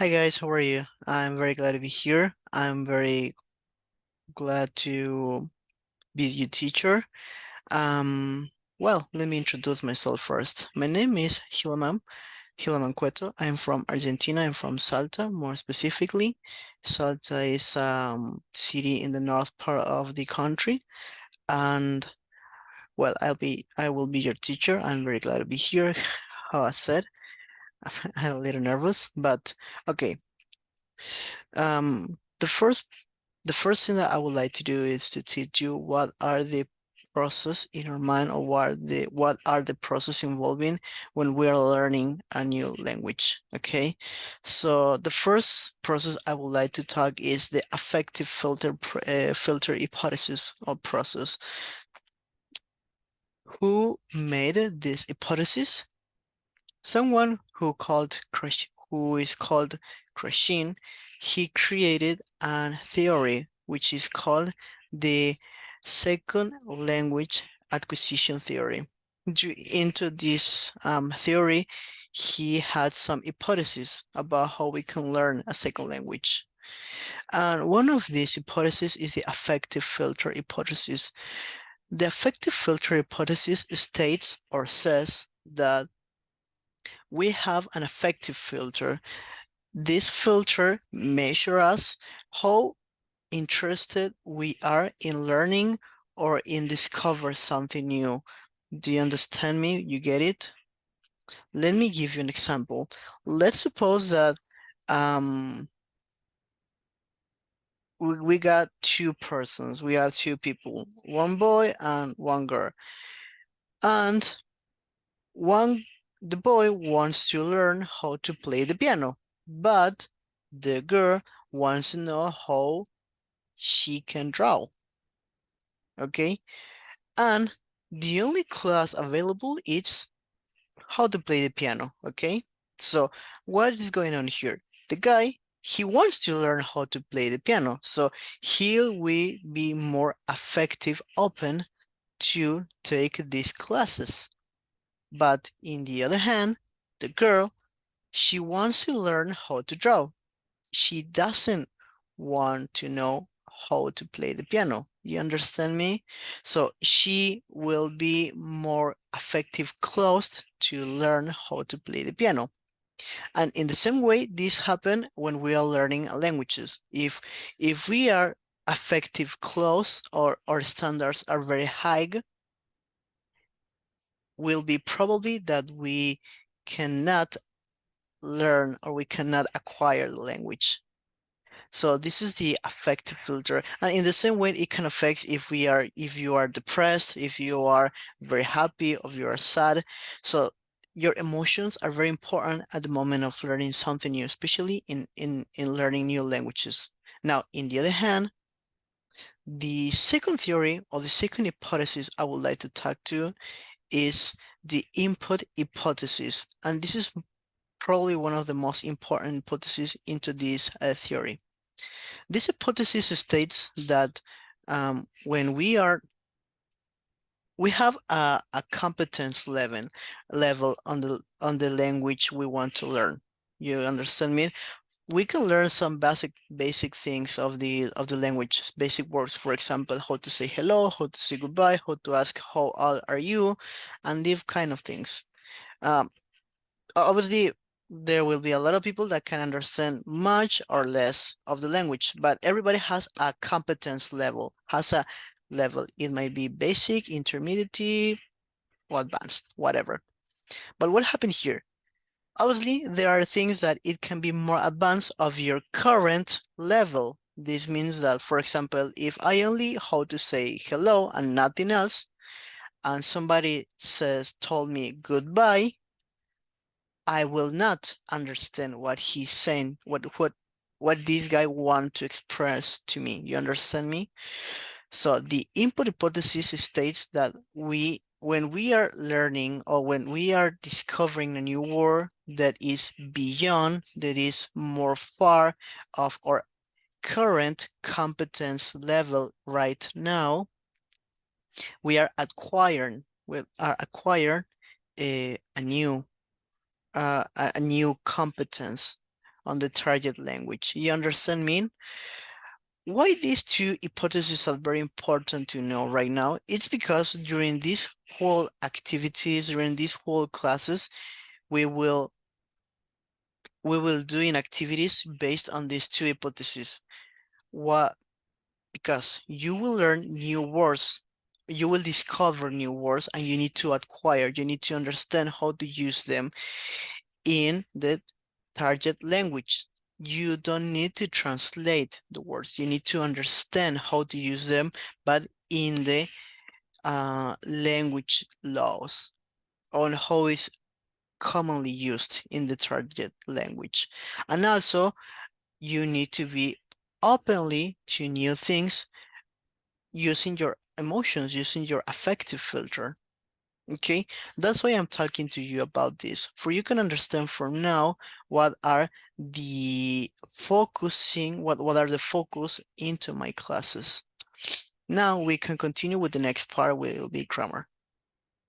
Hi guys, how are you? I'm very glad to be here. I'm very glad to be your teacher. Um, let me introduce myself first. My name is Helaman Cueto. I'm from Argentina. I'm from Salta, more specifically. Salta is city in the north part of the country. And I will be your teacher. I'm very glad to be here. How I said, I'm a little nervous, but okay. Um, the first the first thing that I would like to do is to teach you what are the process in your mind, or what are the process involving when we are learning a new language. Okay, so the first process I would like to talk is the affective filter hypothesis or process. Who made this hypothesis? Someone who is called Krashin. He created a theory which is called the second language acquisition theory. Into this theory, he had some hypotheses about how we can learn a second language. And one of these hypotheses is the affective filter hypothesis. The affective filter hypothesis states or says that we have an affective filter. This filter measures us how interested we are in learning or in discover something new. Do you understand me? You get it? Let me give you an example. Let's suppose that um, we got two persons. We have two people, one boy and one girl. And One, the boy wants to learn how to play the piano, but the girl wants to know how she can draw. Okay, and the only class available is how to play the piano. Okay, so what is going on here? The guy, he wants to learn how to play the piano, so he will be more effective, open to take these classes. But in the other hand, the girl, she wants to learn how to draw. She doesn't want to know how to play the piano. You understand me? So she will be more effective close to learn how to play the piano. And in the same way, this happens when we are learning languages. If we are effective close, or our standards are very high, will be probably that we cannot learn or we cannot acquire the language. So this is the affective filter. And in the same way, it can affect if you are depressed, if you are very happy, or if you are sad. So your emotions are very important at the moment of learning something new, especially in learning new languages. Now, in the other hand, the second theory or the second hypothesis I would like to talk to is the input hypothesis. And this is probably one of the most important hypotheses into this theory. This hypothesis states that when we have a competence level on the language we want to learn. You understand me? We can learn some basic things of the language, basic words, for example, how to say hello, how to say goodbye, how to ask how old are you, and these kind of things. Um, Obviously, there will be a lot of people that can understand much or less of the language, but everybody has a competence level, has a level. It might be basic, intermediate, or advanced, whatever. But what happened here? Obviously, there are things that it can be more advanced of your current level. This means that, for example, if I only how to say hello and nothing else, and somebody told me goodbye, I will not understand what he's saying, what this guy want to express to me. You understand me? So the input hypothesis states that when we are learning or when we are discovering a new word that is beyond, that is more far of our current competence level right now, we are acquiring a new competence on the target language. You understand me? Why these two hypotheses are very important to know right now? It's because during these whole activities, during these whole classes, we will doing activities based on these two hypotheses. What? Because you will learn new words, you will discover new words, and you need to acquire, you need to understand how to use them in the target language. You don't need to translate the words, you need to understand how to use them, but in the language laws on how it's commonly used in the target language. And also, you need to be openly to new things using your emotions, using your affective filter. Okay, that's why I'm talking to you about this. For you can understand for now what are the what are the focus into my classes. Now we can continue with the next part, will be grammar.